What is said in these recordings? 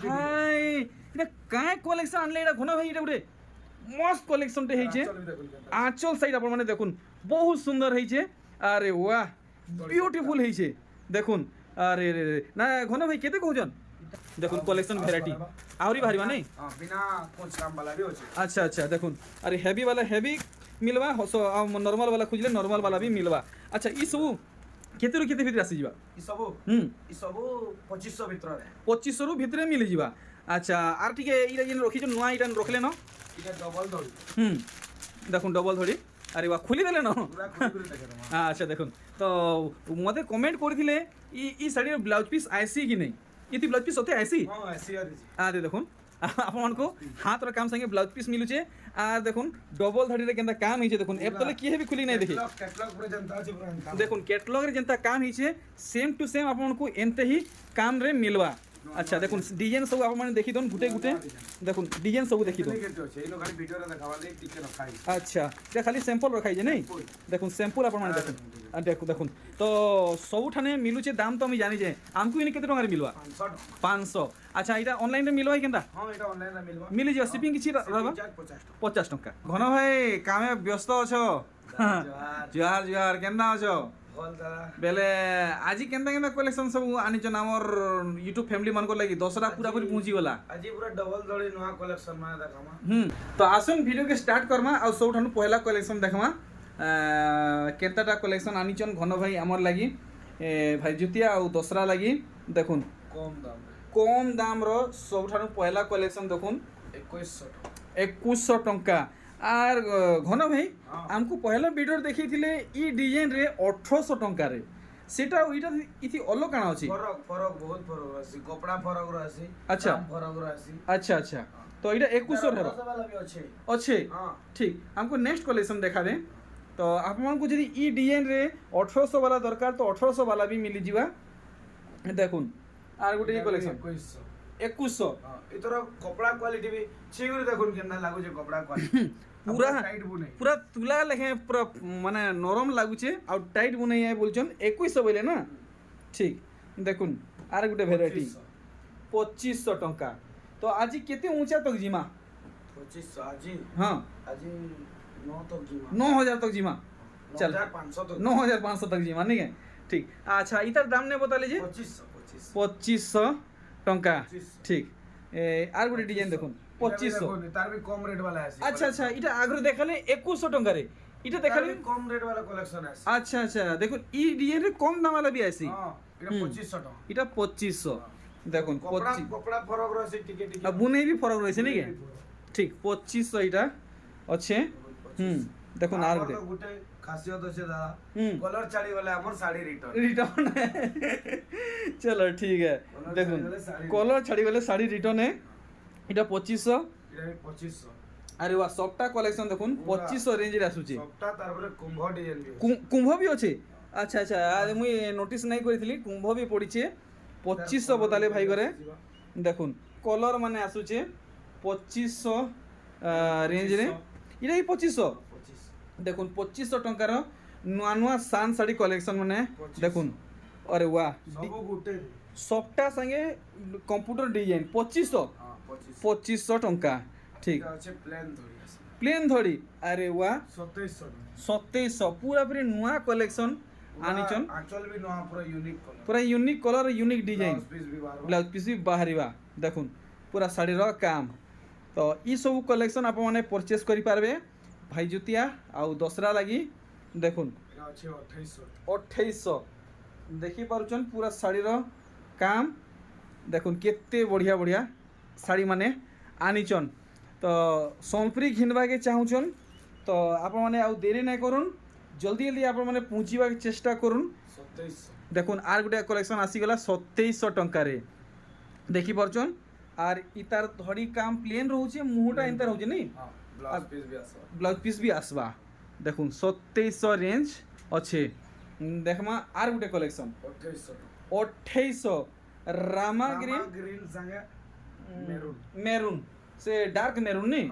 ভাই এটা কায় কলেকশন আনলে এটা ঘন ভাই এটা গোটে মস্ত কলেকশনটা হয়েছে আঁচল সাইড আপনার মানে দেখুন বহুত সুন্দর হয়েছে আরে ওয়াহ বিউটিফুল হয়েছে দেখুন আরে রে রে না ঘন ভাই কেতে কହୁছন দেখুন কলেকশন ভ্যারাইটি আহরি বাহারিবা নাই বিনা কোচ কাম वाला भी होचे। अच्छा अच्छा देखुन अरे हेवी वाला हेवी मिलवा नॉर्मल वाला खुजले नॉर्मल वाला भी मिलवा अच्छा ई सब केते रु केते भितर आसी जिबा ई सब 2500 भीतर रे 2500 रु भितर मिली जिबा अच्छा आर टिके इरा जेन रखी जो नुआ इटा रखले न इटा डबल धड़ी देखुन डबल धड़ी अरे वाह खुली देले न पूरा खुली देखे रे हां अच्छा देखुन तो मते कमेंट करथिले ई साड़ी ब्लाउज पीस आईसी कि नहीं इति ब्लाउज पीस होते आईसी हां आईसी आरी आरे देखुन आपको हाथ रो काम संगे ब्लाउज पीस मिलुचे आ देखुन डबल धड़ी रे केनता काम हिचे देखुन एप तले की हेबी खुली नै देखि कैटलॉग पूरा जनता छै पूरा देखुन कैटलॉग रे जनता काम हिचे सेम टू सेम आपको एनते ही काम रे मिलवा अच्छा देखुन डिजाइन सब आप माने देखि दोन गुटे गुटे देखुन डिजाइन सब देखि दोन छै लो खाली वीडियो रे देखावा ले टिके रखाई अच्छा ये खाली सैंपल रखाई जे नै देखुन सैंपल आप माने देखुन देखो देखुन तो सब ठाने मिलुचे दाम तो हम जानि जे हमको इने केते टका रे मिलवा 500 अच्छा इटा ऑनलाइन रे मिलवा केनता हां इटा ऑनलाइन रे मिलवा मिली जे शिपिंग किछि रहबा 50 टका घन भाई कामे व्यस्त अछो जोहार जोहार केनता अछो बेले आज केनता केनता कलेक्शन सब आनिचन हमर YouTube फैमिली मन को लागि दसरा पूरा पूरी पहुंची गला आज पूरा डबल दड़ी नवा कलेक्शन में देखामा तो आसन वीडियो के स्टार्ट करमा आ सब ठानु पहला कलेक्शन देखमा केनताटा कलेक्शन आनिचन घन भाई हमर लागि भाई जुतिया आ दसरा लागि देखुन कम दाम रो सब ठानु पहला कलेक्शन देखुन 2100 टंका आर घन भाई हमको पहला वीडियो देखि थिले ई डिजाइन रे 1800 टंका रे सेटा इटा इति अलग काना अछि फरक बहुत फरक अछि कपड़ा फरक रहसी अच्छा फरक रहसी अच्छा अच्छा तो इटा 2100 रे वाला भी अछि अच्छे ठीक हमको नेक्स्ट कलेक्शन देखा दे तो आप मन को यदि ई डिजाइन रे 1800 वाला दरकार तो 1800 वाला भी मिली जीवा देखुन आर गुटे कलेक्शन 2100 इतरो कपड़ा क्वालिटी भी छिगुर देखुन केना लागु जे कपड़ा क्वालिटी पूरा टाइट बुने पूरा तुला लेखे पूरा माने नरम लागु छे और टाइट बुने है बोलछन 2100 बोले ना ठीक देखुन आर गुटे वैरायटी 2500 टंका तो आज केते ऊंचा तक जीमा 2500 आज हां आज 9 तक जीमा 9000 तक जीमा चल 9500 तक 9500 तक जीमा नहीं है ठीक अच्छा इतर दाम ने बता लीजिए 2500 टंका ठीक आर गुटे डिजाइन देखुन 2500 तार भी कम रेट वाला है अच्छा अच्छा इटा आगरो देखाले 2100 टंका रे इटा देखाले कम रेट वाला कलेक्शन है अच्छा अच्छा देखो ई डिजाइन रे कम दाम वाला भी आसी हां इटा 2500 टका इटा 2500 देखुन कपड़ा फरक रहसी टिके टिके बुने भी फरक रहছে नहीं के ठीक 2500 इटा अच्छे देखुन आर गुटे खासियत আছে দাদা कलर ছাড়ি वाला हमर साड़ी रिटर्न चलो ठीक है देखुन कलर छाड़ी वाले साड़ी रिटर्न है इटा 2500 इटा 2500 अरे वाह सबटा कलेक्शन देखुन 2500 रेंज रे आसुची सबटा तार पर कुंभ डिजाइन भी कुंभ भी अछि अच्छा अच्छा आज मुई नोटिस नहीं करितली कुंभ भी पड़ीछे 2500 बताले भाई करे देखुन कलर माने आसुचे 2500 रेंज रे इटा 2500 देखुन 2500 टंका रो नुआ नुआ सान साड़ी कलेक्शन माने देखुन अरे वाह सब गुटे सबटा संगे कंप्यूटर डिजाइन 2500 टंका ठीक अच्छे प्लेन धड़ी अरे वाह 2700 पूरा पूरी नुआ कलेक्शन आनिचन आंचल भी नुआ पूरा unique colour unique design blouse piece भी बाहरिबा देखुन पूरा साड़ी रो काम तो ई सब कलेक्शन आप माने परचेस करि पारबे भाई जुतिया आउ दसरा लगी देखुन 2800 देखी पारुचन पूरा साड़ी रो काम देखुन केते बढ़िया बढ़िया साड़ी माने आनिचन तो सोनपुरी घिनवा के चाहूचन तो आप माने आउ देरी नहीं करुन जल्दी जल्दी आप माने पहुँचवा के चेष्टा करुन 2700 देखुन आर गुटे कलेक्शन आसीगला 2700 टंका रे देखी पारुचन आर इतार धड़ी काम प्लेन रहउचे मुहटा एंता रहउचे नहीं ब्लाउज पीस भी आसवा देखुन 2700 रेंज अच्छे देखमा are Gute collection 2800 Rama green संगे मेरून से डार्क मेरून नहीं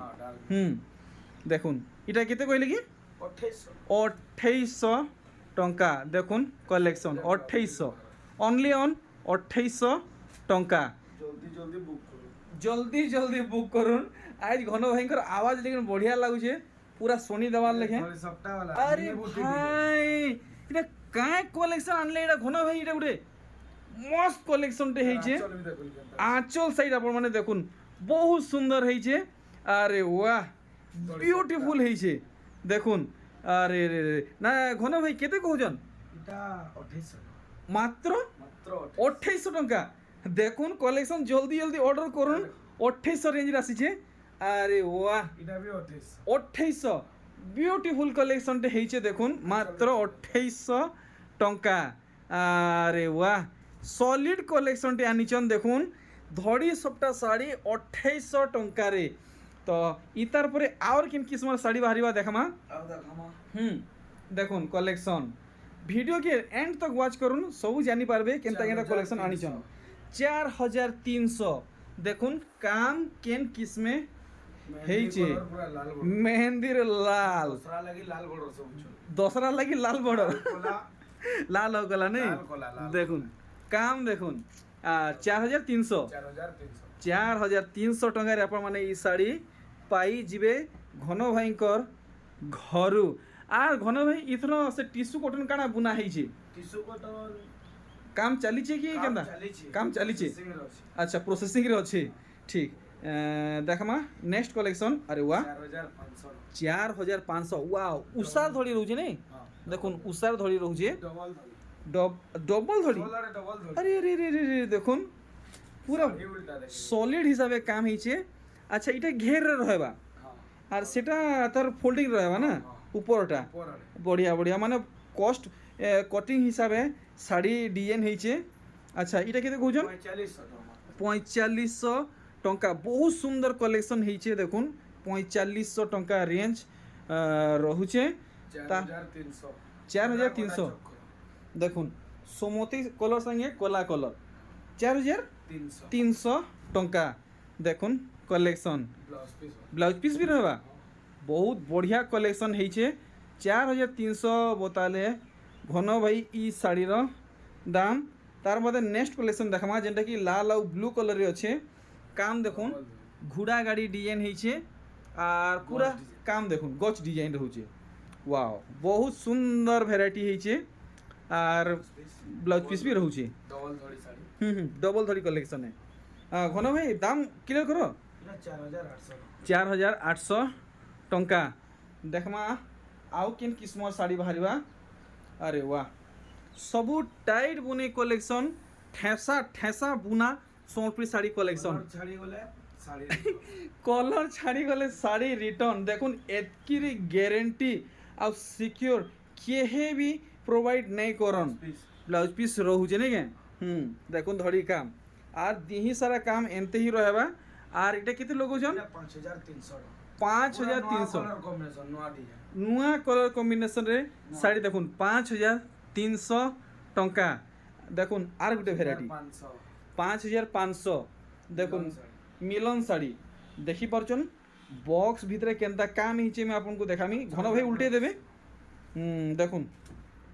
देखुन इटा केते कहले कि 2800 टंका देखुन कलेक्शन 2800 ओनली ऑन 2800 टंका জলদি জলদি বুক করুন। জলদি জলদি বুক করুন। আজ ঘন ভাইঙ্কর আওয়াজ লেকিন বঢ়িয়া লাগুছে, পুরা শনি দেওয়ার লেখে। ঘরে সবটা वाला আরে ভাই এটা কায় কলেকশন আনলে এটা ঘন ভাই, এটা গুটে মস্ত কলেকশনটে হয়েছে। চল আমি দেখুন কেনতা আঁচল সাইড আপনার মানে দেখুন বহুত সুন্দর হয়েছে। আরে ওয়াহ বিউটিফুল হয়েছে দেখুন। আরে রে রে না ঘন ভাই কেতে কହୁছন? এটা 2800 মাত্র মাত্র 2800 টঙ্কা। দেখুন কলেকশন জলদি জলদি অর্ডার করুন। 2800 রেঞ্জের আসিছে। আরে ওয়াহ এটা भी 2800 2800 বিউটিফুল কলেকশনটে হয়েছে দেখুন মাত্র 2800 টঙ্কা। আরে ওয়াহ সলিড কলেকশনটে আনিছন দেখুন। ধড়ি সবটা শাড়ি 2800 টঙ্কারে। তো ইতার পরে আর কিন কিসমর শাড়ি বাহারিবা দেখামা। আর দেখামা দেখুন কলেকশন ভিডিওকে এন্ড তক ওয়াচ করুন, সবু জানি পারবে কেনতা কেনতা কলেকশন আনিছন। 4300 দেখুন কাম কেন কিসমে ହେଇଛି পুরা লাল বড় মেহেন্দির লাল, দোসরা লাগি লাল বড় সব চল দশরা লাগি লাল বড় কোলা লাল কলা নেই। লাল কলা, লাল দেখুন কাম দেখুন 4300 4300 4300 টঙ্কাରେ ଆପଣ ମାନେ এই শাড়ি পাই ଯିବେ ঘন ভাইঙ্কর ঘরু। আর ঘন ভাই ইথর সে টিস্যু কটন কাଣା বুনা ହେଇଛି? টিস্যু কটন কাম চালিছে কি কেনতা? কাম চালিছে। সিঙ্গেল আছে আচ্ছা প্রসেসিং রে আছে ঠিক। দেখমা নেক্সট কলেকশন। আরে ওয়া 4500 4500 ওয়াও উষার ধড়ি রହୁଛି নেই। হ্যাঁ দেখুন উষার ধড়ি রହୁଛି ডবল ধরি ডবল ধড়ি। সোলারে ডবল ধরি আরে রে রে রে রে দেখুন পুরা এই উল্টা দেখি সলিড হিসাবে কাম হয়েছে। আচ্ছা এটা ঘের রহবা হ্যাঁ আর সেটা তার ফোল্ডিং রহবা না উপরটা। পরারে বঢ়িয়া বঢ়িয়া মানে কস্ট কটিং হিসাবে শাড়ি ডিজাইন হয়েছে। আচ্ছা এটা কেতে কହୁছন? 4500 টাকা 4500 টঙ্কা। বহুত সুন্দর কলেকশন হয়েছে দেখুন 4500 টঙ্কা রেঞ্জ রহুছে। 4300 4300 দেখুন সমতি কলর সঙ্গে কলা কলর 4300 টঙ্কা। দেখুন collection blouse piece blouse piece भी रहबा। बहुत बढ़िया कलेक्शन ହେଇଛେ। 4300 बताले घन भाई ई शाड़ीर दाम। तार बाद नेक्स्ट कलेक्शन देखमा जेनटा कि लाल और ब्लू कलर रे अच्छे। काम देखुन घोड़ा गाड़ी डिजाइन ହେଇଛେ আর पूरा काम देखुन गच डिजाइन रहउछे। वाओ बहुत सुंदर वैरायटी ହେଇଛେ আর ब्लाउज पीस भी रहउछे। डबल धड़ी साड़ी डबल धड़ी कलेक्शन है। घन भाई दाम क्लियर करो। এটা 4800 4800 টঙ্কা। দেখমা আউ কেন কিসমর শাড়ি বাহারিবা। আরে ওয়াহ সবু টাইট বুনি কলেকশন ঠেসা ঠেসা বুনা সম্বলপুরি শাড়ি কলেকশন। ছাড়ি গলে শাড়ি কলর ছাড়ি গলে শাড়ি রিটর্ন। দেখুন এতকিরি গ্যারেন্টি আর সিকিউর কেহে বি প্রোভাইড নাই করন। ব্লাউজ পিস রহুছে নাকি দেখুন ধড়ি কাম আর দিহি সারা কাম এনতে হি রহবা। আর এটা কেতে লগাউছন? 5300 টাকা 5300 কালার কম্বিনেশন নোয়া ডিজাইন নূয়া কলর কম্বিনেশন রে শাড়ি দেখুন 5300 টঙ্কা। দেখুন আর গোটে ভ্যারাইটি 500 5500 দেখুন মিলন শাড়ি দেখি পারছন বক্স ভিতরে কেনতা কাম হিচে আমি আপনাকে দেখামি। ঘন ভাই উল্টে দেবে। দেখুন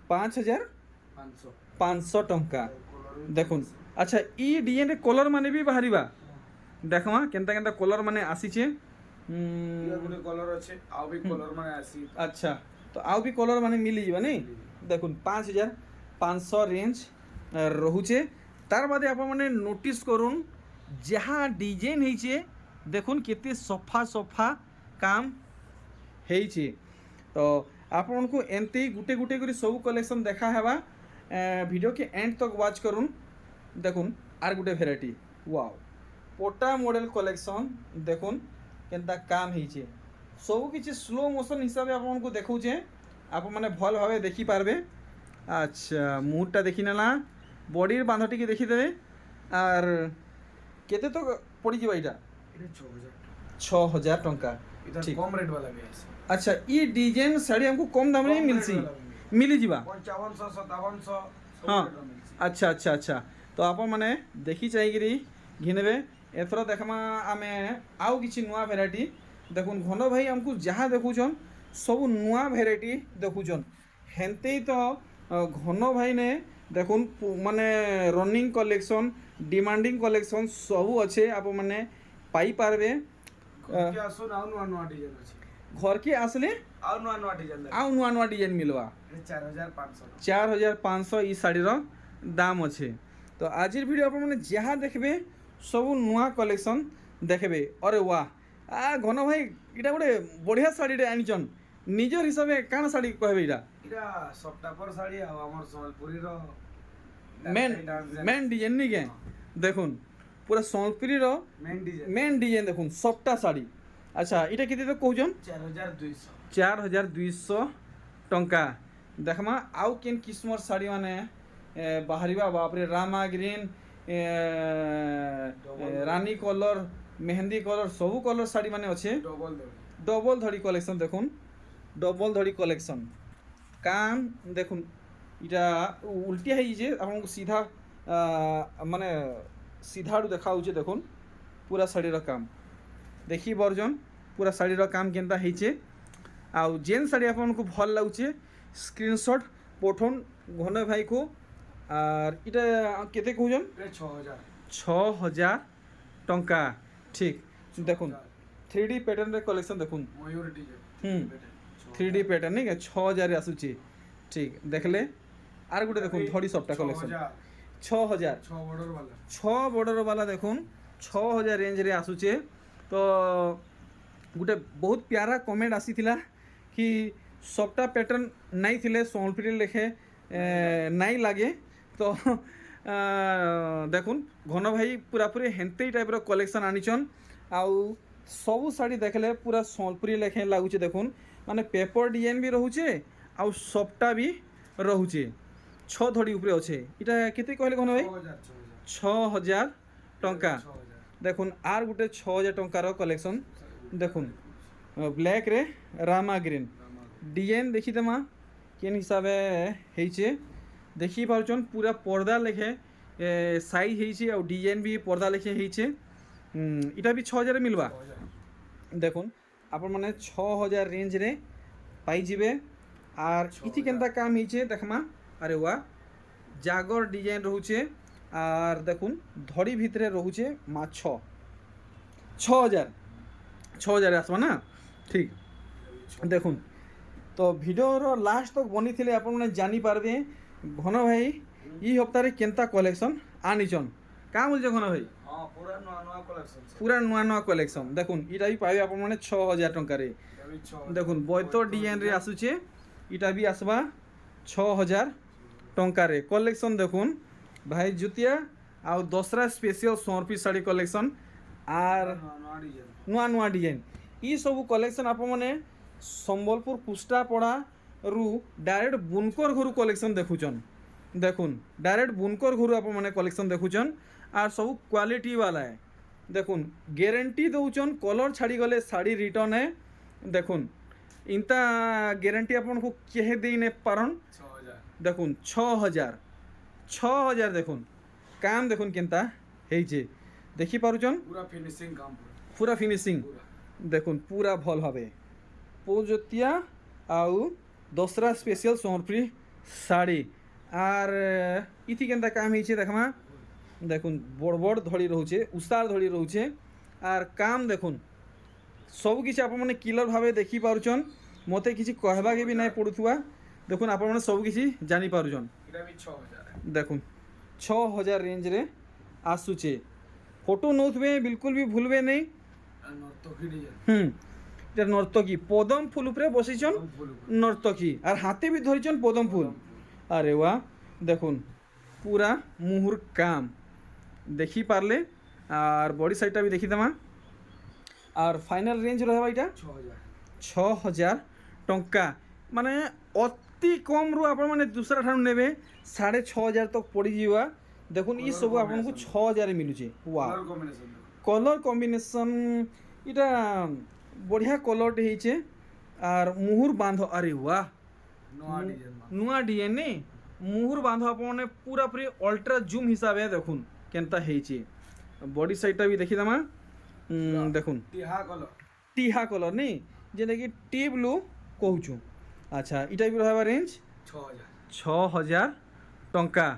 5500 টঙ্কা। দেখুন আচ্ছা ই ডিজাইন কলর মানে বি বাহারিবা। দেখমা কেনতা কেনতা কলর মানে আসিছে। ଗୋଟେ କଲର ଅଛି ଆଉ ବି କଲର ମାନେ ଆସି আচ্ছা তো আউ বি কলর মানে মিলি যাবে নেই। দেখুন 5500 রেঞ্জ রহুছে। তার বাদে আপনার মানে নোটিস করুন যাহা ডিজাইন হয়েছে দেখুন কেতে সফা সফা কাম হয়েছে। তো আপনার এমতি গুটে গুটে করে সবু কলেকশন দেখা হেবা। ভিডিওকে এন্ড তক ওয়াচ করুন। দেখুন আর গোটে ভ্যারাইটি ওয়াও পোটা মডেল কলেকশন দেখুন কেনতা কাম হয়েছে। সবু কিছু স্লো মোশন হিসাবে আপনার দেখাউছে আপন মানে ভাল ভাবে দেখি পারবে। আচ্ছা মুহূর্তটা দেখি নেলা বডির বাঁধটিকে দেখিদেবে। আর কেতে তো পড়িଯିବ এটা? এটা 6000 6000 টঙ্কা। এটা ঠিক কম রেট वाला भी আছে। আচ্ছা ই ডিজাইন শাড়ি हमको কম দামে কম মিলছি rate वाला भी। মিলি ଯିବା। 5500 5700 ହଁ আচ্ছা আচ্ছা আচ্ছা তো আপন মানে দেখি চাইকিরি ঘিনেবে। এথর দেখমা আমি আউ কিছু নূয়া ভ্যারাইটি। দেখুন ঘন ভাই আমকু যাহা দেখুছন সবু নূয়া ভ্যারাইটি দেখুছন। হেনতেই তো ঘন ভাই নে দেখুন মানে রনিং কলেকশন ডিমান্ডিং কলেকশন সবু আছে আপনার পাইপারবে ঘরকে আসুন ଆଉ ନୂଆ ନୂଆ ଡିଜାଇନ ଅଛି ঘরকে আসলে ଆଉ ନୂଆ নୂଆ ଡିଜାଇନ ଆଉ ନୂଆ ନୂଆ ডিজাইন মিলবা 4500 4500 ই শাড়ির দাম আছে। তো আজির ভিডিও আপনার যাহা দেখবে সবু নূয়া কলেকশন দেখবে। অরে ওয়া ঘন ভাই এটা গোটে বঢ়িয়া শাড়িটা আনিছন নিজর হিসাবে কাণ শাড়ি কহবে এটা ଏଇଟା ସପ୍ତାପର ଶାଢ଼ୀ ଆଉ ଆମର ସମ୍ବଲପୁରୀର মেন ডিজাইন নি কে দেখুন পুরা সম্বলপুরীর মেন ଡିଜାଇନ মেন ডিজাইন দেখুন সবটা শাড়ি। আচ্ছা এটা কেতে তো কৌছন 4200 4200 টঙ্কা। দেখমা আউ কেন কিসমর শাড়ি মানে বাহারিবা বাপরে রামা গ্রিন রানী কলর মেহেন্দি কলর সবু কলর শাড়ি মানে আছে। ডবল দেব ডবল ধড়ি কলেকশন দেখুন ডবল ধড়ি কলেকশন কাম দেখুন এটা উল্টিয়া হয়েছে আপনার সিধা মানে সিধাড়ু দেখা হচ্ছে দেখুন পুরা শাড়ির কাম দেখি বর্জন পুরা শাড়ির কাম কেনতা হয়েছে। আউ যেন শাড়ি আপনার ভাল লাগুছে স্ক্রিনশট পঠন ঘন ভাই কু। আর এটা কেতে কৌজন 6000 6000 টঙ্কা ঠিক। দেখুন 3D প্যাটার্নের কলেকশন দেখুন ময়ূর ডিজাইন হুম 3D প্যাটার্ন নাকি 6000 আসুচি ঠিক দেখলে। আর গোটে দেখুন ধড়ি সবটা কলেকশন 6000 6 বর্ডর वाला 6 বর্ডর বালা দেখুন 6000 রেঞ্জরে আসুছে। তো গোটে বহুত প্যারা কমেন্ট আসিଥିଲା কি সবটা প্যাটার্ন নাই থিলে সম্বলপুরী লেখে নাই লাগে। তো দেখুন ঘন ভাই পুরাপুরি হেন্তেই টাইপর কলেকশন আনিছন আউ সবু শাড়ি দেখলে পুরা সম্বলপুরী লেখে লাগুছে দেখুন মানে পেপর ডিজাইন বি রহুছে আউ সবটা বি রহুছে 6 ধড়ি উপরে আছে। এটা কেতে কহিলে ঘন ভাই 6000 টঙ্কা। দেখুন আর গোটে 6000 টঙ্কার কলেকশন দেখুন ব্ল্যাক রে রামা গ্রিন ডিজাইন দেখি দেমা কেন হিসাবে হয়েছে দেখি পারছন পুরা পর্দা লেখে সাইজ হয়েছে আর ডিজাইন বি পর্দা লেখে হয়েছে। এটা বি 6000 মিলবা দেখুন আপন মানে 6000 রেঞ্জরে পাইଯିবে। আর ইতি কেনতা কাম হয়েছে দেখমা আরে ওয়া জাগর ডিজাইন রহুছে আর দেখুন ধড়ি ভিতরে রহুছে মাছ 6000 আসবা না ঠিক। দেখুন তো ভিডিওর লাস্ট তক বনিলে আপনার জানি পারবে ঘন ভাই ই সপ্তাহে কেনতা কলেকশন আনিছন কা বলছে ঘন ভাই हां पूरा नया नया कलेक्शन পুরা নূয়া নূয়া কলেকশন দেখুন এটা বি পাইবে আপনার মানে 6000 টঙ্কারে। দেখুন বৈত ডিজাইন রে আসুছে এটা বি আসবা 6000 টঙ্কারে কলেকশন দেখুন ভাই জুতিয়া আর দশরা স্পেশাল সোরপি শাড়ি কলেকশন আর नया डिजाइन নূয়া নূয়া ডিজাইন ই সবু কলেকশন আপনার সম্বলপুর কুষ্টাপড়া রু ডাইরেক্ট বুনকর ঘরু কলেকশন দেখুছন। দেখুন ডাইরেক্ট বুনকর ঘরু আপনার কলেকশন দেখুছন আর সবু কোয়ালিটি বালা দেখুন গ্যারেন্টি দৌছন কলর ছাড়ি গলে শাড়ি রিটর্ন है। দেখুন ইনতা গ্যারেন্টি আপনার কেহে দেই নে পারন 6000 দেখুন 6000 দেখুন কাম দেখুন কেনতা হয়েছে দেখি পারুছন पूरा फिनिशिंग काम পুরা ফিনিশিং पूरा দেখুন পুরা ভাল হবে পৌজতিয়া আউ দশরা স্পেশাল সম্বলপুরী শাড়ি। আর ইতি কেনতা কাম হয়েছে দেখমা দেখুন বড় বড় ধড়ি রহুছে উষার ধড়ি রহুছে আর কাম দেখুন সবু কিছু আপনার ক্লিয়ার ভাবে দেখি পারুছন মতে কিছু কহবাকে বি নাই পড়ুথুয়া। দেখুন আপনার সবু কিছু জানি পারুছন এটা भी 6000 দেখুন 6000 রেঞ্জরে আসুছে ফটো নৌথবে বিলকুল বি ভুলবে নেই। नर्तकी डिजाइन এটা নর্তকী পদম ফুল উপরে বসিছন फुल নর্তকী আর হাতে বি ধরিছন পদম ফুল। আরে ওয়া দেখুন পুরা মুহুর কাম দেখি পারলে আর বডি সাইডটা বি দেখি দেমা। আর ফাইনাল রেঞ্জ রহবা এটা 6000 6000 টঙ্কা মানে অতি কমরু আপনার মানে দুসরা ঠানু নেবে 6500 তক পড়িযা। দেখুন ই সবু আপনার 6000 মিলুছে ওয়া कलर कॉम्बिनेशन কলর কম্বিনেসন এটা বঢ়িয়া কলরটি হয়েছে আর মুহুর বাঁধ আরে ওয়া नया डिजाइन নূয়া ডিএনএ মুহুর বাঁধ আপনার পুরাপুরি অল্ট্রা জুম হিসাবে দেখুন কেনতা হয়েছে। বডি সাইডটা বি দেখি দেমা দেখুন टिहा कलर টিহা কলর নেই যেটাকি টি ব্লু কହୁଛୁ। আচ্ছা এটা বি রহবা রেঞ্জ 6000 6000 টঙ্কা।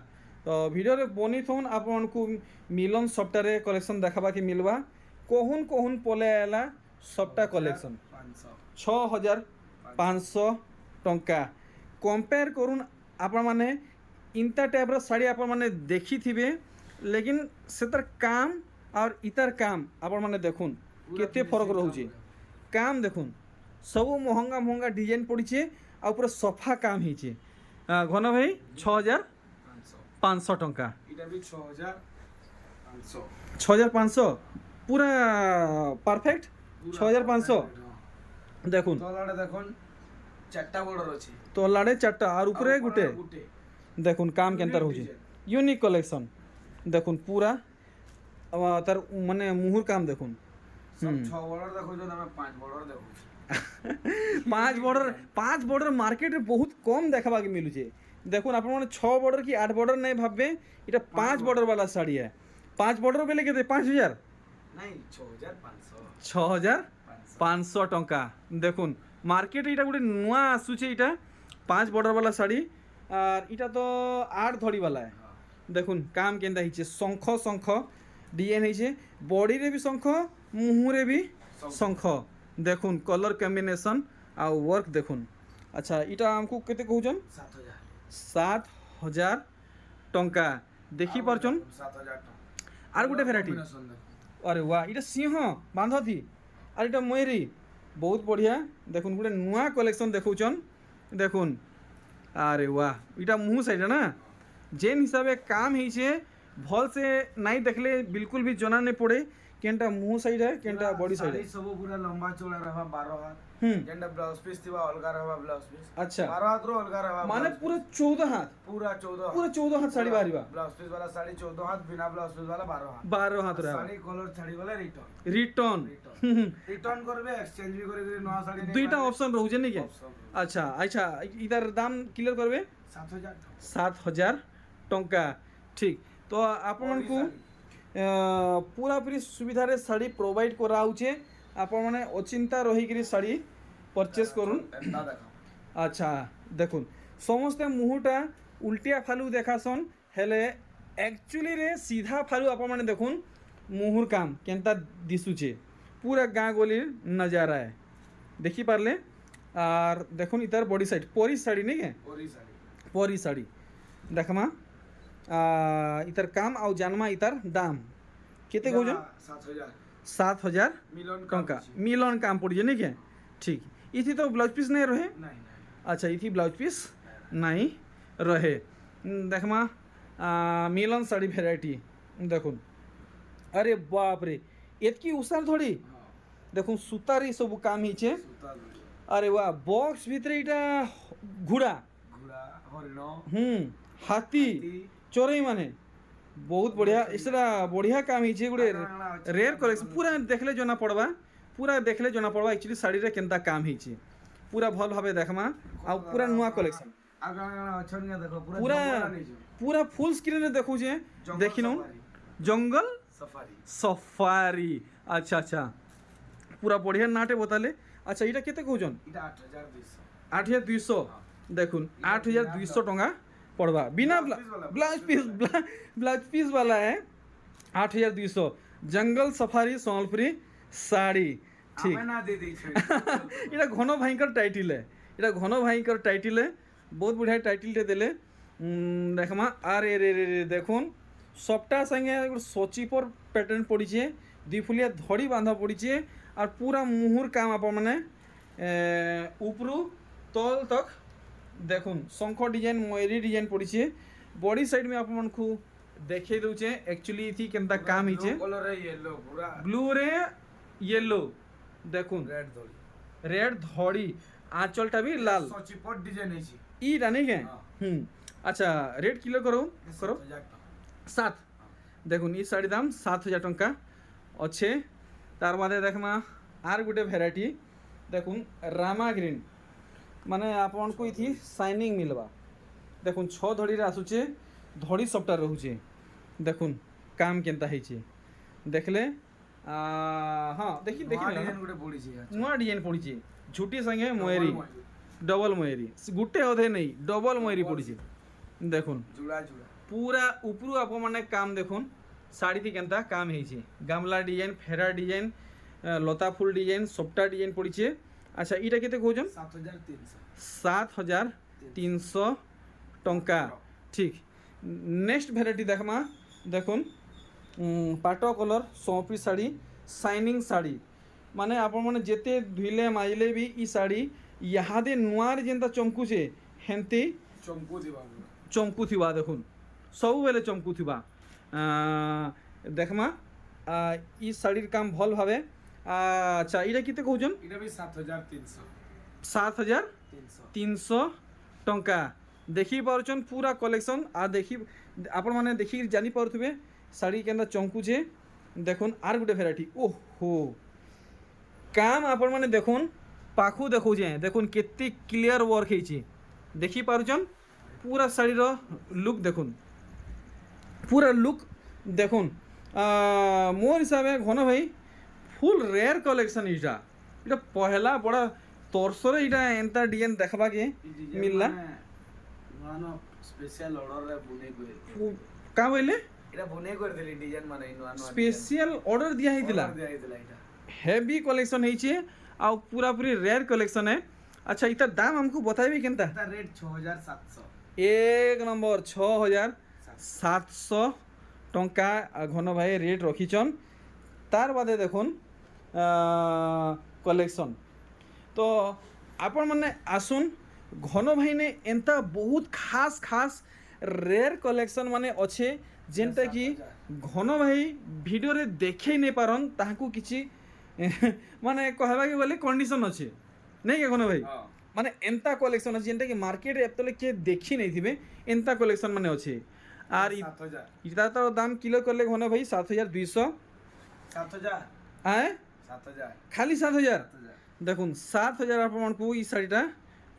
তো তো ভিডিওরে বনি থন আপনার মিলন সফটওয়্যারে কলেকশন দেখাবাকে মিলবা কহুন পলে আলা সবটা কলেকশন 6500 টঙ্কা কম্পেয়ার করুন আপনার মানে ইন্তা টাইপর শাড়ি আপনার মানে দেখিথিবে লেকিন সেটার কাম আর ইতার কাম আপনার মানে দেখুন কেতে ফরক রହୁଛି কাম দেখুন ସବୁ মহঙ্গা ডিজাইন পড়িছে আর পুরো সফা কাম হয়েছে ঘন ভাই 6500 টঙ্কা এটা বি 6500 6500 পুরা পারফেক্ট 6500 দেখুন তলাটা দেখুন চারটা বর্ডর আছে তলাড়ে চারটা আর উপরে গুটে দেখুন কাম কেনতা রହୁଛି ইউনিক কলেকশন দেখুন পুরা তার মানে মুহুর কাম দেখুন সব 6 বর্ডর দেখো যে আমি 5 বর্ডর দেখো পাঁচ বর্ডর মার্কেটে বহুত কম দেখাবাকে মিলুছে দেখুন আপনার মানে 6 বর্ডর কি 8 বর্ডর নাই ভাববে এটা 5 বর্ডর वाला শাড়ি है 5 বর্ডর বেলে কেতে 5000 নাই 6500 6500 টঙ্কা দেখুন মার্কেটে এটা গোটে নূয়া আসুছে এটা 5 বর্ডর वाला শাড়ি আর এটা তো 8 ধড়ি वाला है দেখুন কাম কেনতা হইছে শঙ্খ ডিজাইন হইছে বডিরে বি শঙ্খ মুহুরে বি শঙ্খ দেখুন কলর কম্বিনেশন আর ওয়ার্ক দেখুন আচ্ছা এটা আমকু কেতে কহুছন 7000 টঙ্কা দেখি পারছন 7000 টাকা আর গোটে ভ্যারাইটি আরে ওয়া এটা সিংহ বাঁধতি আর এটা ময়ূরী বহুত বঢ়িয়া দেখুন গোটে নূয়া কলেকশন দেখুছন দেখুন আরে ওয়া এটা মুহ সাইড না যেন হিসাবে কাম হয়েছে ভাল সে নাই দেখলে বিলকুল भी জনা नहीं পড়ে কেনটা মুহ সাইড है কেনটা বডি সাইড है सब पूरा लंबा चौड़ा रहबा 12 हाथ जेंडा ब्लाउज पीस थिबा अलगा रहबा ब्लाउज पीस अच्छा 12 हाथ रो अलगा रहबा माने पूरा 14 हाथ पूरा 14 पूरा 14 हाथ साड़ी बारीबा ब्लाउज पीस वाला साड़ी 14 हाथ बिना ब्लाउज पीस वाला 12 हाथ 12 हाथ रहा साड़ी कलर छाड़ी वाला रिटर्न रिटर्न रिटर्न करबे एक्सचेंज भी करे नया साड़ी दुईटा ऑप्शन रहउजे नहीं के अच्छा इधर दाम क्लियर करबे 7000 टंका ठीक तो आपन को पूरा पूरी सुविधारे शाड़ी प्रोवाइड करा होचे आपन माने अचिंता रही शाड़ी परचेस करुन अच्छा देखुन समस्ते मुहुटा उल्टिया फालू देखासन हेले एक्चुअली रे सीधा फालू आपन माने देखुन मुहुर काम केनता दिसुचे पूरा गाँ गलिर नजारा है देखी पारले और देखुन इतार बॉडी साइड परी शाड़ी नहीं के परी शाड़ी देखमा इतार काम आउ जानमा इतार दाम केते कहउछन 7000 टंका मिलन काम पड़ी नहीं के ठीक इथि तो ब्लाउज पीस नहीं रहे अच्छा इथि ब्लाउज पीस नहीं रहे देखमा मिलन साड़ी भेराइटी देखुन अरे बाप रे एतकी उसार थोड़ी देखुन सुतारी सब काम हिचे अरे वाह बॉक्स भीतर इटा घोड़ा हाथी चोरई माने बहुत बढ़िया इसरा बढ़िया काम हिचे गुडे रेयर कलेक्शन पूरा देखले जना पड़बा एक्चुअली साड़ी रे केनता काम हिचे पूरा भल भाबे देखमा आ पूरा नुआ कलेक्शन पूरा फुल स्क्रीन रे देखु जे देखिनो जंगल सफारी अच्छा पूरा बढ़िया नाटे बताले अच्छा इटा केते कहउजन इटा 8200 देखुन 8200 टंका पड़वा बिना ब्लाउज पीस वाला है 8200 जंगल सफारी सोनलपुरी साड़ी ठीक इटा घन भाईकर टाइटिल है बहुत बढ़िया टाइटिल टे देले देखमा अरे रे देखुन सबटा संगे सचिपर पैटर्न पड़ीचे दुई फुलिया धड़ी बांधा पड़ीचे और पूरा मुहुर काम आप माने उपरू तल तक देखुन शंख डिजाइन मयूरी डिजाइन पड़ीचे बॉडी साइड में आप को देखे दउचे एक्चुअली इथि केनता काम हिचे कलर रे येलो पूरा ब्लू रे येलो देखुन रेड धड़ी आंचलटा भी लाल सचिपर डिजाइन हिची ई रानी के अच्छा रेट किलो करो 7 देखुन ई साड़ी दाम 7000 टंका अच्छे तार बादे देखमा आर गुटे भेराइटी देखुन रामा ग्रीन माने आपन को इथि शाइनिंग मिलबा देखुन 6 धड़ी रे आसुचे धड़ी सबटा रहउचे देखुन काम केनता हिचे देखले हां देखि डिजाइन गुटे पड़ी छी नुआ डिजाइन पड़ी छी झूठी संगे मयूरी डबल मयूरी गुटे अधे नहीं डबल मयूरी पड़ी छी देखुन पूरा उपरू आप मैंने काम देखुन शाड़ी थी केनता काम है गामला डिजाइन फेरा डिजाइन लता फुल डिजाइन सबटा डिजाइन पड़ी। अच्छा इटा केते कहउछन 7300 टंका ठीक। नेक्स्ट भेराइटी देखमा देखुन पाट कलर सौंपी शाड़ी शाइनिंग शाड़ी माने आपण माने जेते धुइले माइले भी ई शाड़ी याहादे नुआर जेंता चमकुचे हेंती चमकू थिबा देखुन सब बेले चमकू थिबा देखमा ई शाड़ीर काम भल भावे। अच्छा इटा केते कहउछन इटा भी 7300 टंका देखी पारुछन पूरा कलेक्शन आ देखी आपण माने देखी जानी पारुथबे शाड़ी केनता चमकुचे देखुन आर गुटे भेराइटी ओहो काम आपण माने देखुन पाखु देखुचे देखुन केते क्लियर वर्क हेछि देखी पारुछन पूरा शाड़ीर लुक देखुन पूरा लुक देखुन मोर हिसाबे घन भाई फुल रेयर कलेक्शन इटा इटा पहला बड़ा तोरसरे इटा एंता डिजाइन देखबा के मिलला स्पेशल ऑर्डर रे बुने को का बोले इटा बुने कर देली डिजाइन माने नुआ स्पेशल ऑर्डर दिया हितला इटा हेवी कलेक्शन हेछि आ पूरा पूरी रेयर कलेक्शन है। अच्छा इतार दाम हमको बताइबे केनता इटा रेट 6700 एक नंबर 6700 टंका घन भाई रेट रखीचन। तार बादे देखुन कलेक्शन तो आपण माने आसुन घन भाई ने एंता बहुत खास खास रेयर कलेक्शन माने अच्छे जेनटा कि घन भाई वीडियो रे देखे नहीं पारन ताहाकू किछि माने कहबा के बोले कंडीशन अच्छे नहीं के घन भाई माने एंता कलेक्शन अच्छे जेनटा कि मार्केट रे एतले के देखी नहीं थिबे एंता कलेक्शन माने अच्छे आर इता तो दाम किलो करले घन भाई 7200 7000 आए 7000 खाली 7000 देखुन 7000 आपण को ई शाड़ीटा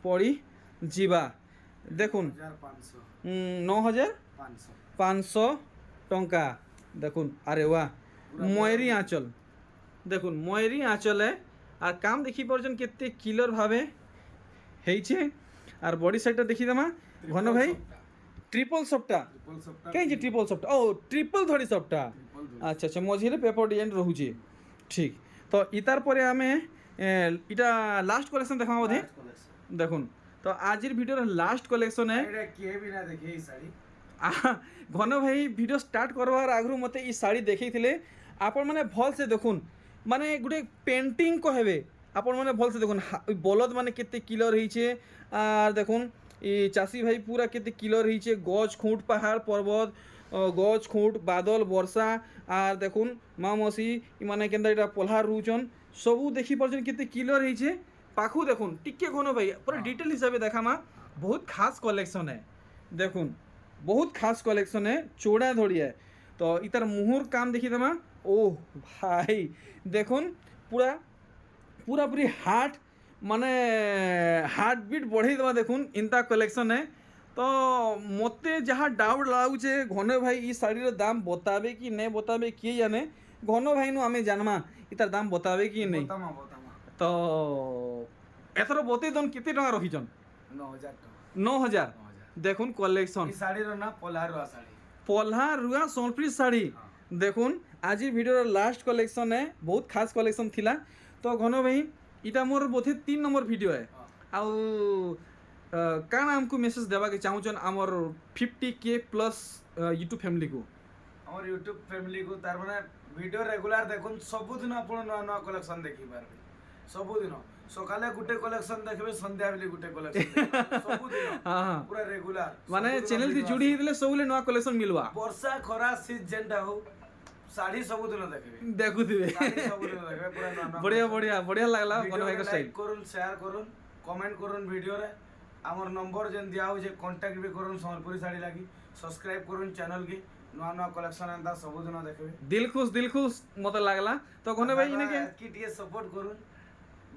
पड़ी जीवा देखुन 9500 टंका देखुन अरे वाह मयूरी आंचल देखुन मयूरी आंचल है और काम देखी परजन केते किलर भावे हेइछे और बॉडी साइडटा देखी दमा घन भाई ट्रिपल सप्टा कहीं जे ट्रिपल सप्टा ओ ट्रिपल धड़ी सप्टा अच्छा अच्छा मझिरे पेपर डिजाइन रहुचे ठीक। तो इतार परे आमे इटा लास्ट कलेक्शन देखा बोधे देखुन तो आजिर वीडियो लास्ट कलेक्शन है एटा के भी ना देखे ई साड़ी घन भाई वीडियो स्टार्ट करवार आगु मते ई साड़ी देखैथिले आपण माने भल से देखुन माने गुटे पेंटिंग कहबे आपण माने भल से देखुन बलद माने केते किलर हिचे आर देखुन ई चासी भाई पूरा केते किलर हिचे गज खूंट पहाड़ पर्वत गज खूंट बादल वर्षा आर देखुन माँ मसी माने केनता इटा पोल्हार रुचन सबू देखी परछन केते किलर हिचे पाखु देखुन टिके घन भाई पूरा डिटेल हिसाब से देखा बहुत खास कलेक्शन है देखुन बहुत खास कलेक्शन है चौड़ा धड़ी है। तो इतार मुहूर काम देखी दमा ओह भाई देखुन पूरा पूरा पूरी हार्ट माने हार्ट बीट बढ़े दमा देखुन इनता कलेक्शन है। तो मते जहाँ डाउट लाଗୁছে घन भाई ई शाड़ी दाम बताबे कि नहीं बताबे किए जाने घन भाई नु आमे जानमा इतार दाम बताबे कि नहीं तो एथर बते दन केते टका रखिजन 9000 देखुन कलेक्शन ई साड़ी रो ना पोल्हारुआ साड़ी पोल्हारुआ सोनप्री साड़ी देखुन आज वीडियो लास्ट कलेक्शन है बहुत खास कलेक्शन थिला। तो घन भाई इटा मोर बोथे 3 नंबर वीडियो है आउ काण हमको मेसेज देवा के चाहूचन हमर 50k प्लस यूट्यूब फैमिली को हमर यूट्यूब फैमिली को तार माने वीडियो रेगुलर देखुन सब दिन आपण नवा नवा कलेक्शन देखि पारबे सब दिन सकाले गुटे कलेक्शन देखबे संध्या बेले गुटे कलेक्शन सब दिन हां पूरा रेगुलर माने चैनल थी जुड़ी हितले सबले नवा कलेक्शन मिलवा वर्षा खरा सीजन टा हो साड़ी सब दिन देखबे देखुथिबे साड़ी सब दिन देखबे पूरा नवा बढ़िया बढ़िया बढ़िया लागला मन भाई का स्टाइल करून शेयर करून कमेंट करून वीडियो रे हमर नंबर जेन दिया हो जे कांटेक्ट भी करून संबलपुरी साड़ी लागी सब्सक्राइब करून चैनल के नवा नवा कलेक्शन अंदा सब दिन देखबे दिल खुश मत लागला। तो घन भाई इने के किटिए सपोर्ट करून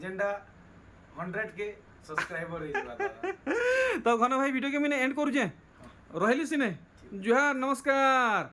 जेंडा 100 के सब्सक्राइबर हो तो घन भाई वीडियो के मैंने एंड करू जे रहली सिने जुहार नमस्कार।